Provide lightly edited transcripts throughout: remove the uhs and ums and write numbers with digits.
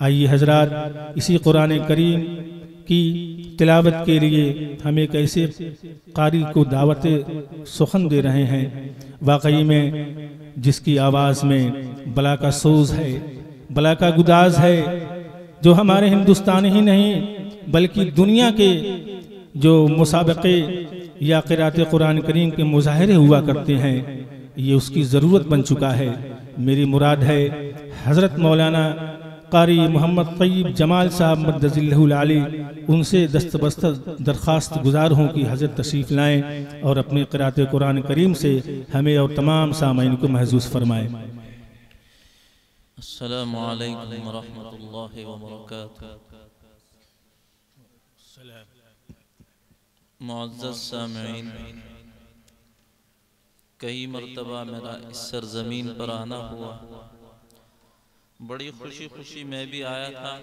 आइए हजरात, इसी कुरान करीम की तिलावत के लिए हम एक ऐसे कारी को दावत सुखन दे रहे हैं, वाकई में जिसकी आवाज़ में बला का सोज है, बला का गुदाज है, जो हमारे हिंदुस्तान ही नहीं बल्कि दुनिया के जो मुसाबक़े या क़िरात कुरान करीम के मुज़ाहरे हुआ करते हैं, ये उसकी ज़रूरत बन चुका है। मेरी मुराद है हज़रत मौलाना कारी मोहम्मद तय्यब जमाल साहब मद्दज़िल्लहुल आली, उनसे दस्तबस्त दरख्वास्त गुजार हूँ कि हज़रत तशरीफ़ लाएँ और अपने क़िरात कुरान करीम से हमें और तमाम सामाईन को महज़ूज़ फरमाएँ। अस्सलामु अलैकुम वरहमतुल्लाहि वबरकातुहू। मुअज़्ज़ज़ सामिईन, कई मरतबा मेरा इस सरज़मीन पर आना हुआ, बड़ी खुशी खुशी मैं भी आया था,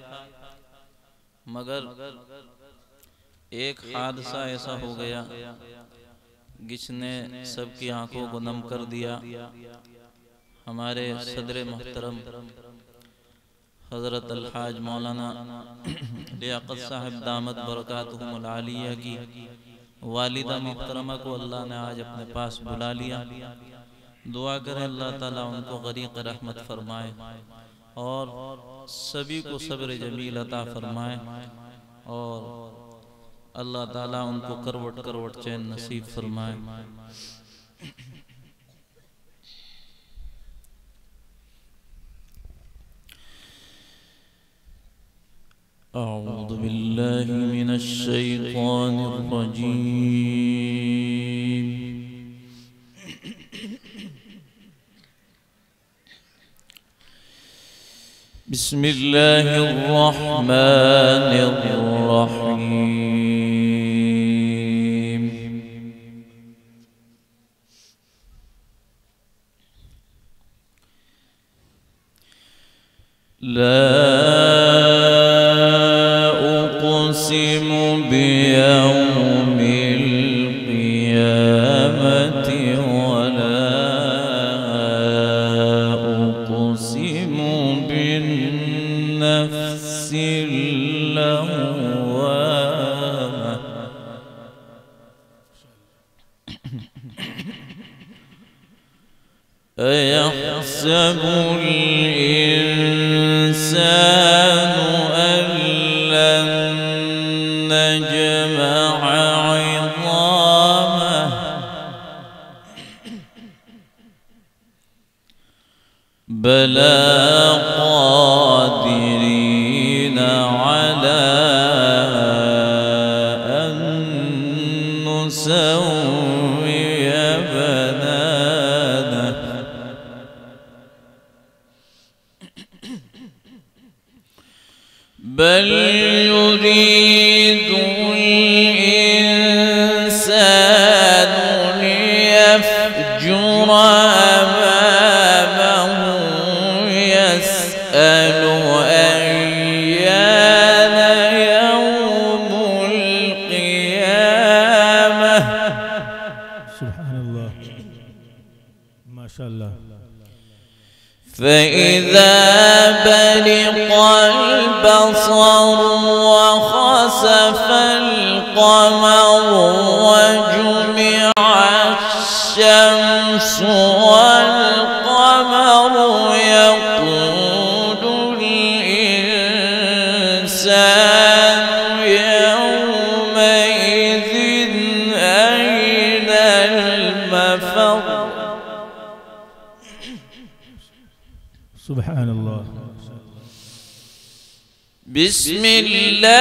मगर एक हादसा ऐसा हो गया जिसने सबकी आंखों को नम कर दिया। हमारे सदर मोहतरम हज़रत अल-हाज मौलाना लियाकत साहब दामत बरकातुहुमुल आलिया की वालिदा मोहतरमा को अल्लाह ने आज अपने पास बुला लिया। दुआ करें अल्लाह ताला उनको गरीक़ रहमत फरमाए और सभी को सब्र जमील अता फरमाए और अल्लाह ताला उनको करवट करवट चैन नसीब फरमाए। अऊज़ु बिल्लाहि मिनश शैतानिर रजीम। बिस्मिल्लाहिर रहमानिर रहीम। ला उक़सिमु बियौमिल क़ियामति वला उक़सिमु बिन्नफ्सिल लव्वामा। अयहसबुल इंसानु अल्लन नजमअ इज़ामह। बला क़ादिरीन अला अन नुसव्विय बनानह। बल युरीदुल इंसानु लियफ्जुर अमामहु यसअलु अय्यान यौमुल क़ियामह। सुब्हानल्लाह, माशाअल्लाह। फ़इज़ा बरिक़ल बसर वख़सफ़ल क़मरु वजुमिअश-शम्सु वल-क़मरु यक़ूलुल इंसानु यौमइज़िन अय्नल मफ़र। सुब्हानल्लाह। बिस्मिल्लाहिर्रहमानिर्रहीम। ला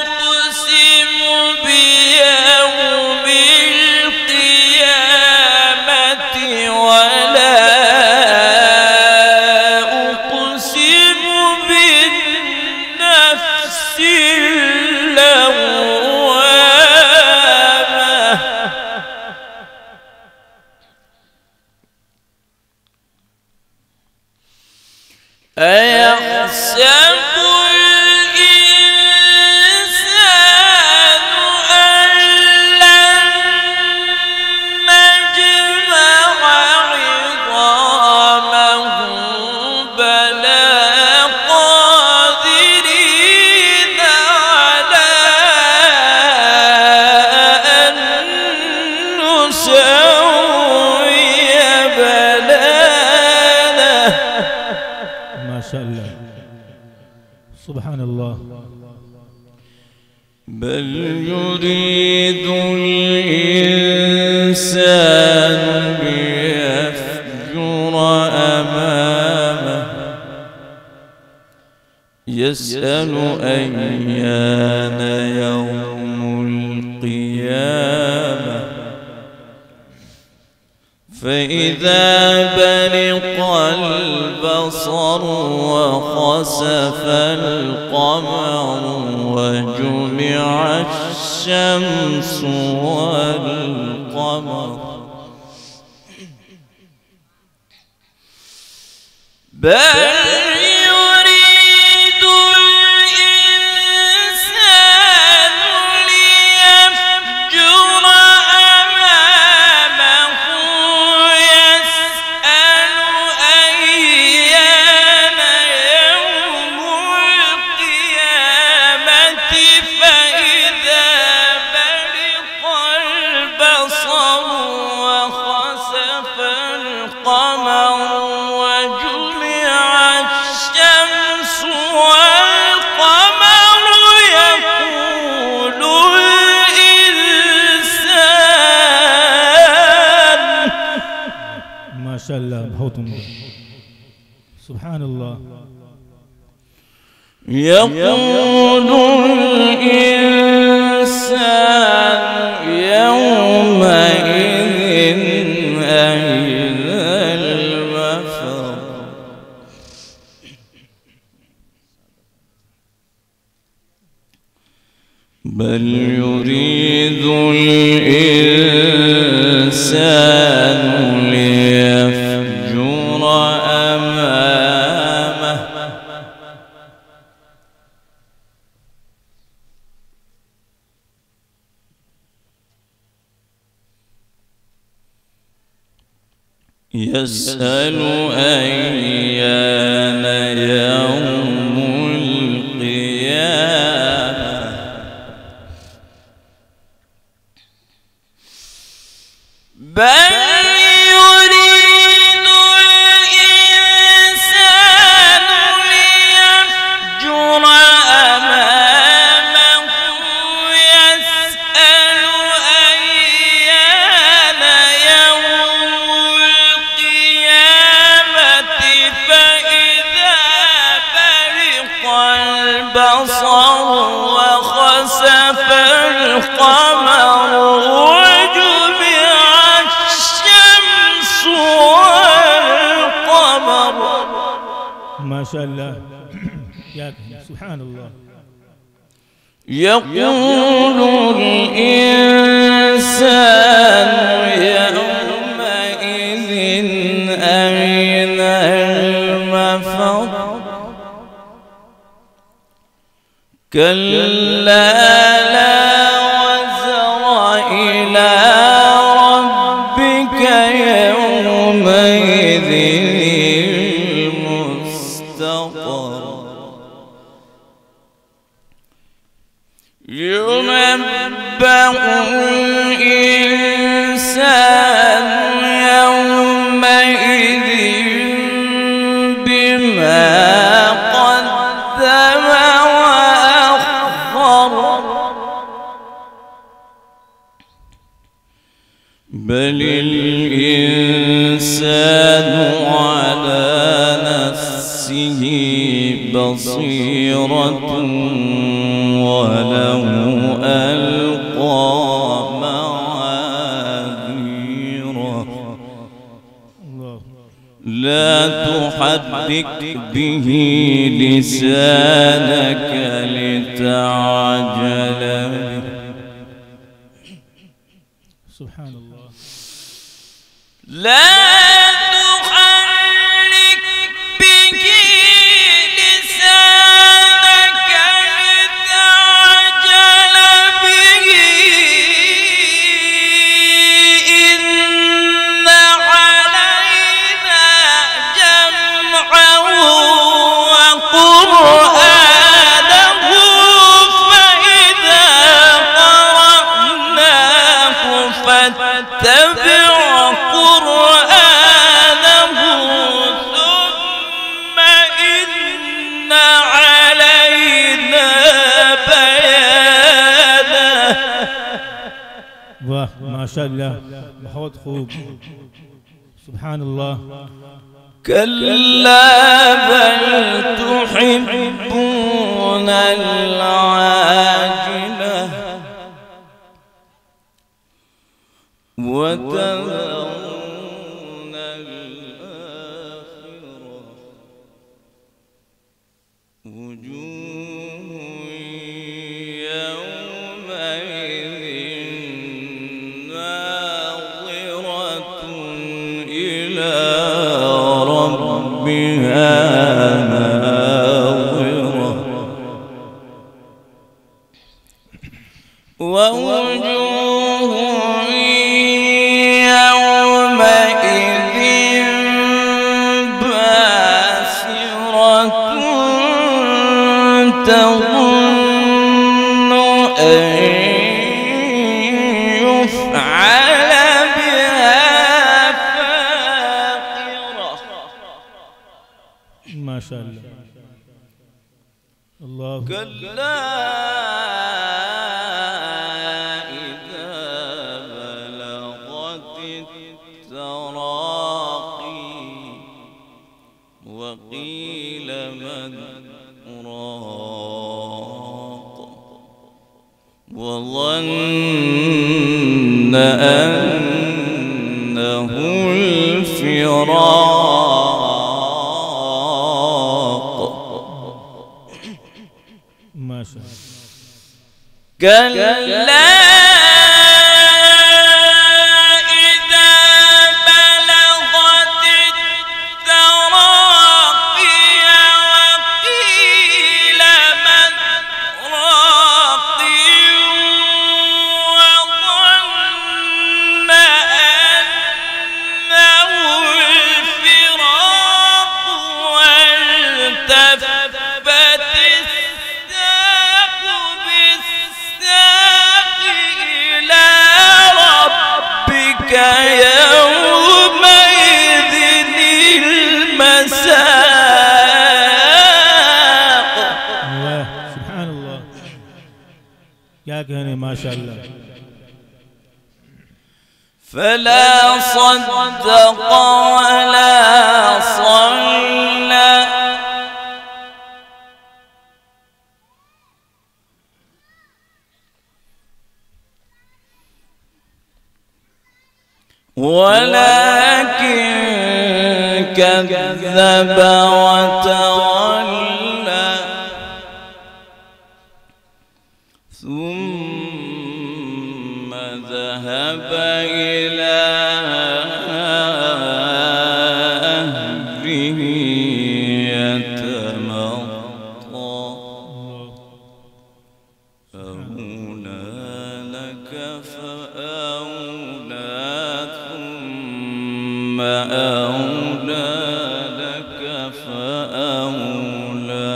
उक़सिमु बियौमिल क़ियामति वला उक़सिमु बिन्नफ्सिल लव्वामा। بل يريد الإنسان ليفجر أمامه يسأل أيان يوم القيامة فإذا برق البصر وخسف القمر وجمع الشمس والقمر بل माशाअल्लाह, बहुत उम्दा, सुभान अल्लाह। यक़ूलु الإنسان يومئذ أين المفر بل يريد الإنسان ليفجر أمامه يسأل أيان يوم القيامة بل يريد الإنسان ليفجر أمامه يسأل أيان يوم القيامة فإذا برق البصر وخسف القمر माशाअल्लाह, क्या कहें, सुभान अल्लाह। यक़ूलु الإنسان يومئذ أين المفر كلا لا وزر إلى ربك يومئذ ينبأ الإنسان يومئذ بما قدم وأخر بل الإنسان على نفسه بصيرة ولو ألقى معاذيره لا تحرك به لسانك لتعجل به سبحان الله لا فاتبع قرآنه वाह माशाअल्लाह, बहुत खूब, सुभान अल्लाह। कल्ला बल तुहिब्बूनल आजिला व तज़रूनल आखिरा वुजूहुन यौमइज़िन नाज़िरतुन इला रब्बिहा नाज़िरा ववुजूहुन यौमइज़िन बासिरतुन तज़ुन्नु अन युफ़अल बिहा फाक़िरा। माशाअल्लाह, अल्लाह। कल्ला इज़ा बलगतित तराक़ी वक़ील मन राक़ वज़न्न अन्नहुल फ़िराक़। माशाअल्लाह। कल्ला इज़ा बलगतित तराक़ी वक़ील मन राक़ वظن أنه الفراق والتفت الساق بالساق إلى ربك يومئذ المساق। वाह, सुभान अल्लाह, क्या कहने, माशाअल्लाह। فلا صدق ولا صلى ولكن كذب وتولى ثم ذهب إلى أهله يتمطى أولى لك فأولى ثم أولى لك فأولى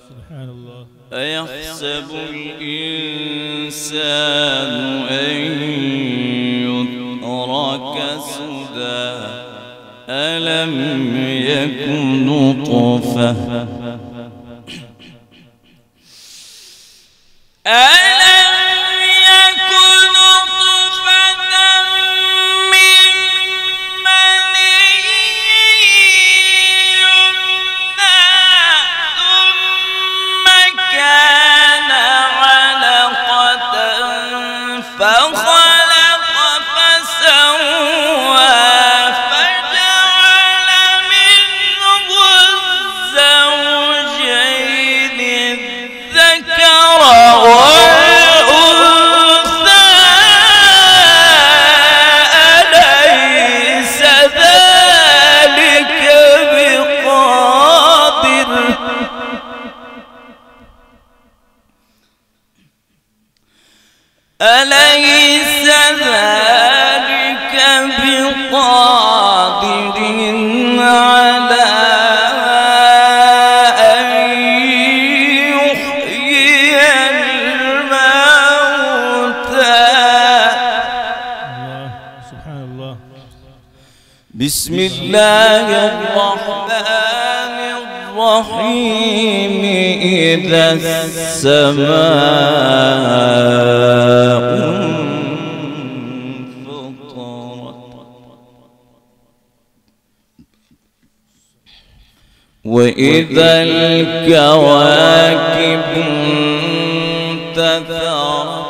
سبحان الله. أيحسب الإنسان أن يترك سدى ألم يكن نطفة أليس ذلك بقادر على أن يحيي الموتى؟ سبحان الله. بسم الله الرحمن الرحيم. إذا السماء وإذا الكواكب انتثرت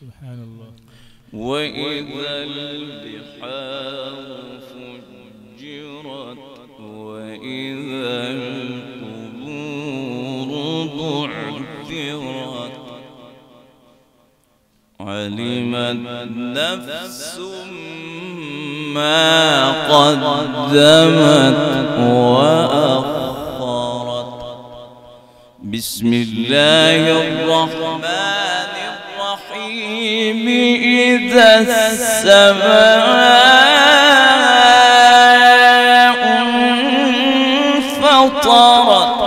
سبحان الله وإذا البحار فجرت وإذا القبور بعثرت علمت نفس ما قدمت وأخرت. بسم الله الرحمن الرحيم. إذا السماء انفطرت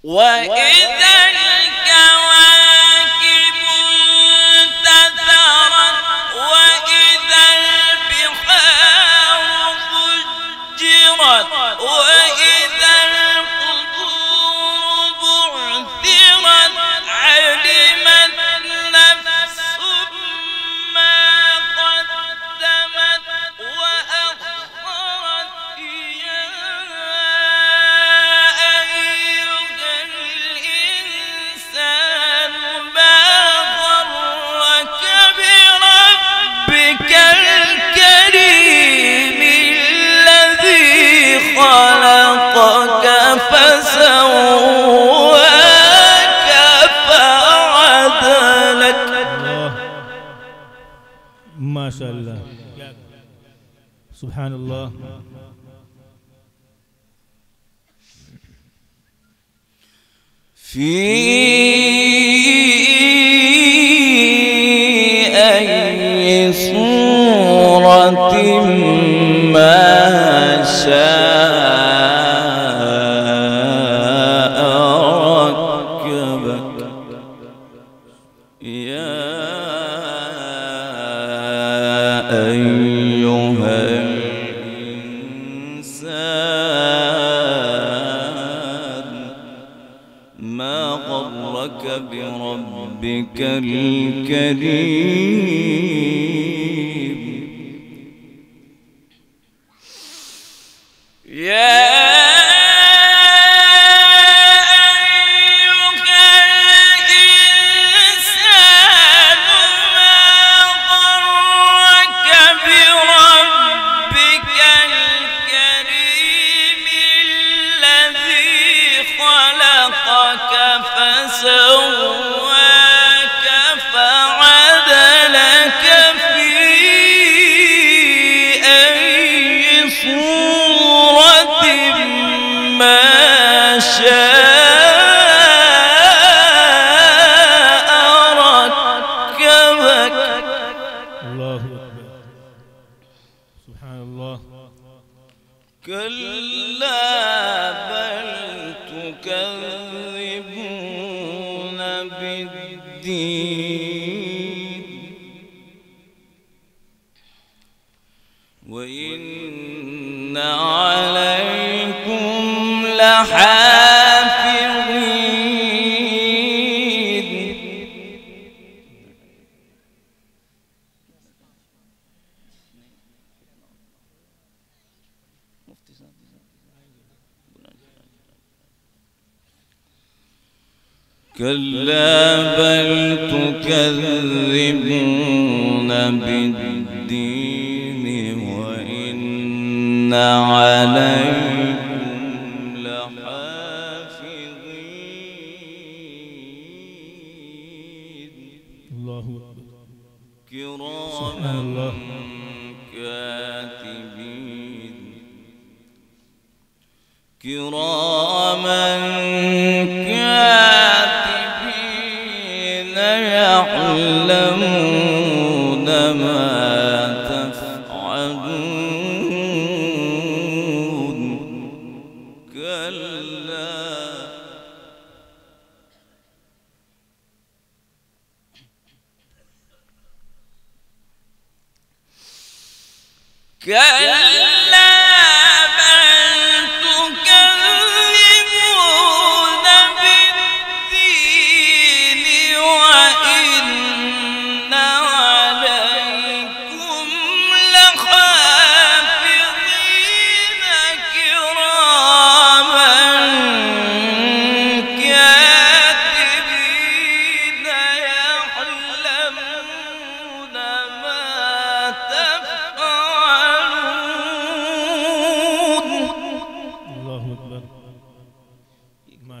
وإذا الكواكب انتثرت وإذا البحار فجرت وإذا القبور بعثرت علمت نفس ما قدمت وأخرت. يا أيها الإنسان ما غرك بربك الكريم الذي خلقك فسواك فعدلك. ما شاء الله سبحان الله. في أي صورة ما شاء ركبك. يا أيها الإنسان ما غرك بربك الكريم. يا فسواك فعدلك في أي صورة ما شاء ركبك. الله أكبر سبحان الله. كلا بل تكذبون بالدين وإن عليكم لحافظين. كلا بل تكذبون بالدين وإن عليكم لحافظين. الله أكبر كراما الله. كاتبين كراما كاتبين يعلمون ما تفعلون. كلا كلا بل تكذبون بالدين وإن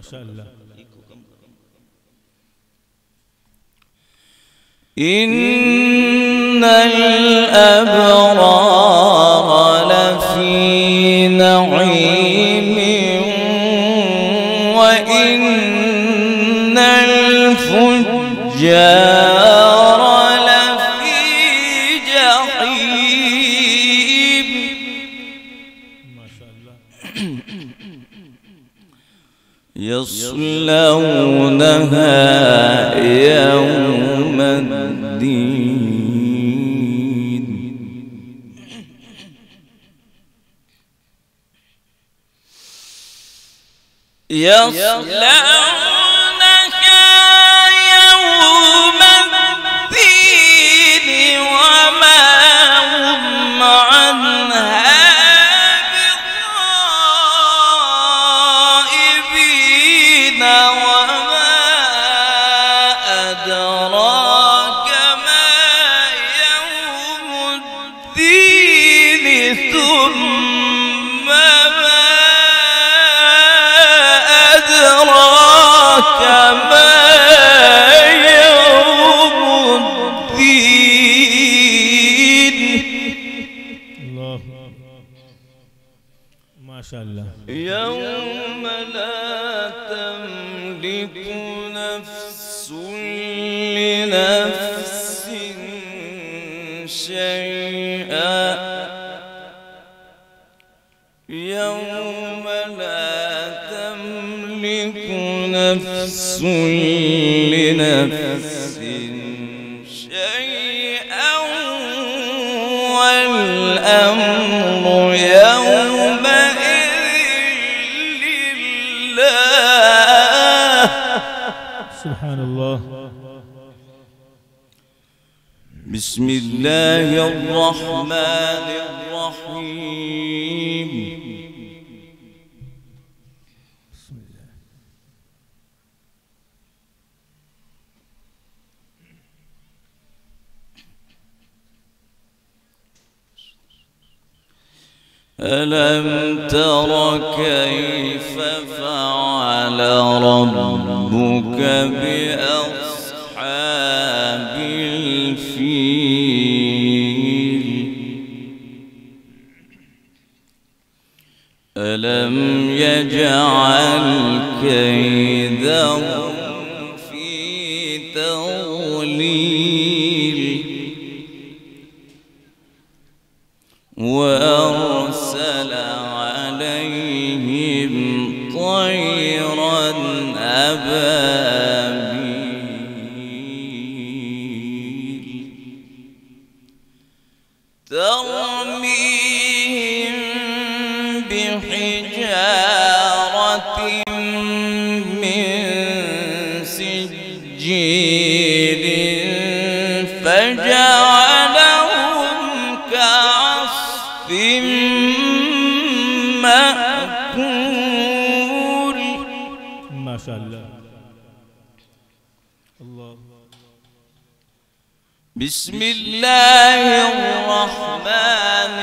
माशाअल्लाह। इन्नल अबरार लफी नईमिन व इन्नल फुज्जार लफी जहीम। यस्लौनहा यौमद्दीन। यस्लौनहा यौमद्दीन वमा हुम अन्हा यौम ला तमलिकु नफ्सुन लिनफ्सिन शैआ यौम ला तमलिकु नफ्सुन लिनफ्सिन शैआ वल अम्रु यौमा सुभानअल्लाह। बिस्मिल्लाहिर्रहमानिर्रहीम। ألم تر كيف فعل ربك بأصحاب الفيل ألم يجعل كيدهم في تضليل وأرسل عليهم طيرا أبابيل ترميهم بحجارة من سجيل فجعلهم كعصف مأكول ما شاء الله الله. بسم الله الرحمن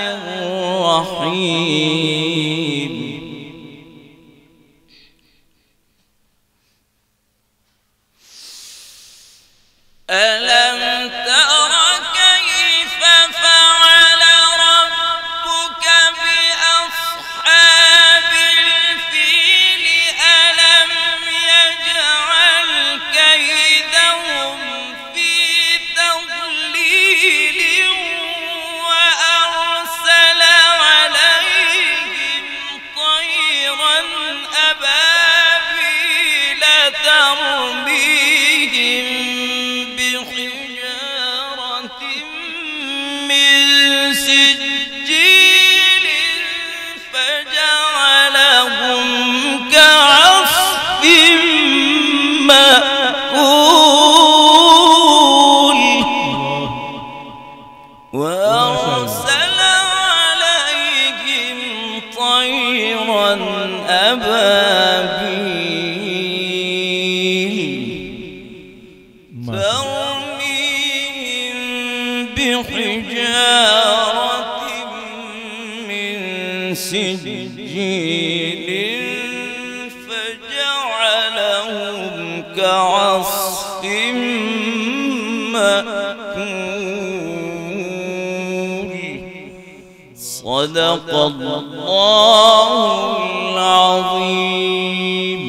الرحيم. ألم تر كيف فعل ربك بأصحاب الفيل ألم يجعل كيدهم في تضليل وأرسل عليهم طيرا أبابيل ترميهم بحجارة من سجيل فجعلهم كعصف مأكول وأرسل عليهم طيرا أبابيل ترميهم بحجارة من سجيل فجعلهم كعصف مأكول صدق الله العظيم.